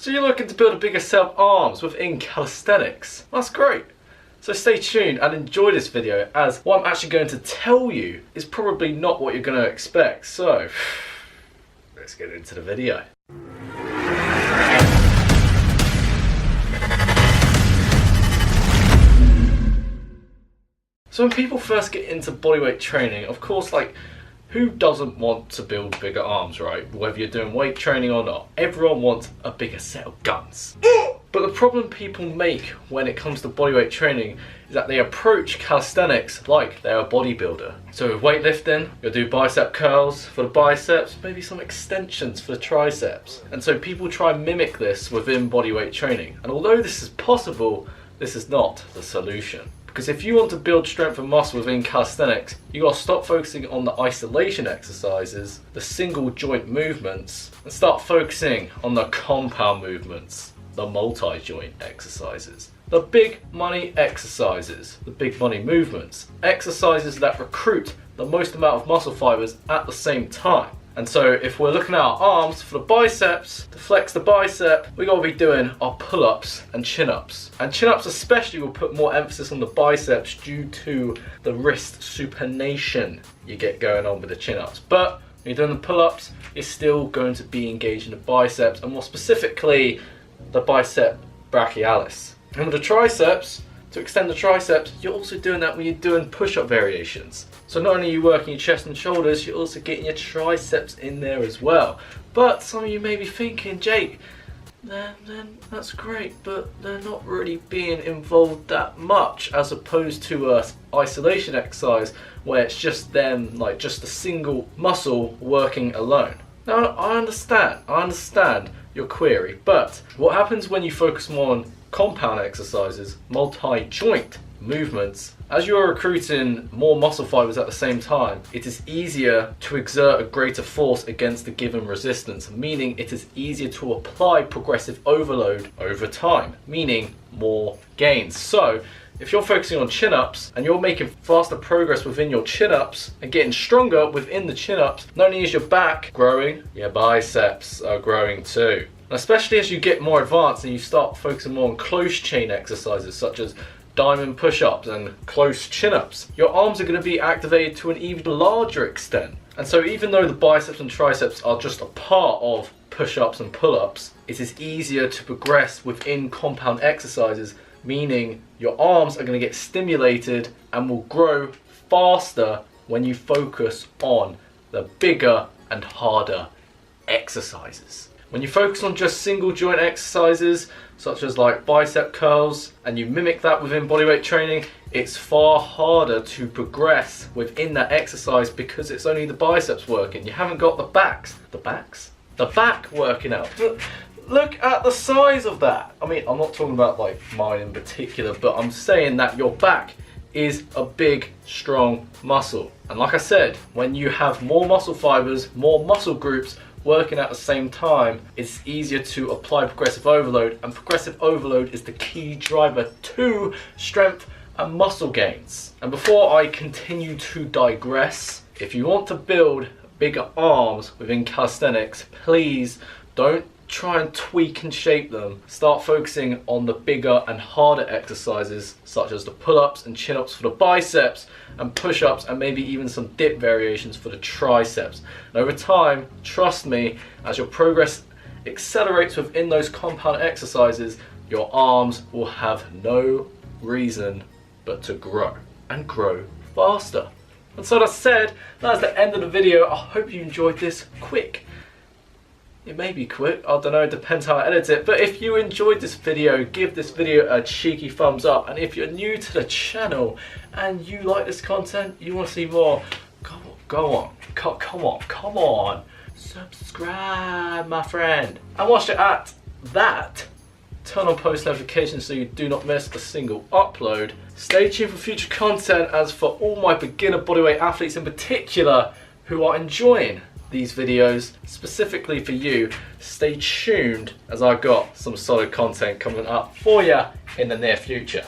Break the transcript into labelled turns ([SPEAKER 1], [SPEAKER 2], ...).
[SPEAKER 1] So you're looking to build a bigger set of arms within calisthenics. That's great. So stay tuned and enjoy this video, as what I'm actually going to tell you is probably not what you're going to expect. So let's get into the video. So when people first get into bodyweight training, of course, like, who doesn't want to build bigger arms, right? Whether you're doing weight training or not, everyone wants a bigger set of guns. But the problem people make when it comes to bodyweight training is that they approach calisthenics like they're a bodybuilder. So with weightlifting, you'll do bicep curls for the biceps, maybe some extensions for the triceps. And so people try and mimic this within bodyweight training. And although this is possible, this is not the solution. Because if you want to build strength and muscle within calisthenics, you gotta stop focusing on the isolation exercises, the single joint movements, and start focusing on the compound movements, the multi-joint exercises, the big money exercises, the big money movements, exercises that recruit the most amount of muscle fibers at the same time. And so if we're looking at our arms for the biceps, to flex the bicep, we gotta be doing our pull-ups and chin-ups. And chin-ups especially will put more emphasis on the biceps due to the wrist supination you get going on with the chin-ups. But when you're doing the pull-ups, you're still going to be engaging the biceps, and more specifically, the bicep brachialis. And with the triceps, to extend the triceps, you're also doing that when you're doing push-up variations. So not only are you working your chest and shoulders, you're also getting your triceps in there as well. But some of you may be thinking, Jake, then that's great, but they're not really being involved that much, as opposed to a isolation exercise where it's just them, like just a single muscle working alone. Now I understand your query, but what happens when you focus more on compound exercises, multi-joint movements? As you're recruiting more muscle fibers at the same time, it is easier to exert a greater force against the given resistance, meaning it is easier to apply progressive overload over time, meaning more gains. So if you're focusing on chin-ups and you're making faster progress within your chin-ups and getting stronger within the chin-ups, not only is your back growing, your biceps are growing too. And especially as you get more advanced and you start focusing more on close chain exercises such as diamond push-ups and close chin-ups, your arms are going to be activated to an even larger extent. And so even though the biceps and triceps are just a part of push-ups and pull-ups, it is easier to progress within compound exercises, meaning your arms are going to get stimulated and will grow faster when you focus on the bigger and harder exercises. When you focus on just single joint exercises, such as like bicep curls, and you mimic that within bodyweight training, it's far harder to progress within that exercise because it's only the biceps working. You haven't got the back working out. Look at the size of that. I mean, I'm not talking about like mine in particular, but I'm saying that your back is a big, strong muscle. And like I said, when you have more muscle fibers, more muscle groups working at the same time, it's easier to apply progressive overload, and progressive overload is the key driver to strength and muscle gains. And before I continue to digress, if you want to build bigger arms within calisthenics, please don't try and tweak and shape them. Start focusing on the bigger and harder exercises such as the pull-ups and chin-ups for the biceps, and push-ups, and maybe even some dip variations for the triceps. And over time, trust me, as your progress accelerates within those compound exercises, your arms will have no reason but to grow, and grow faster. And so that said, that's the end of the video. I hope you enjoyed this quick. It may be quick, I don't know, it depends how I edit it. But if you enjoyed this video, give this video a cheeky thumbs up. And if you're new to the channel and you like this content, you want to see more, come on, subscribe, my friend. And whilst you're at that, turn on post notifications so you do not miss a single upload. Stay tuned for future content, as for all my beginner bodyweight athletes in particular who are enjoying these videos specifically for you, stay tuned as I've got some solid content coming up for you in the near future.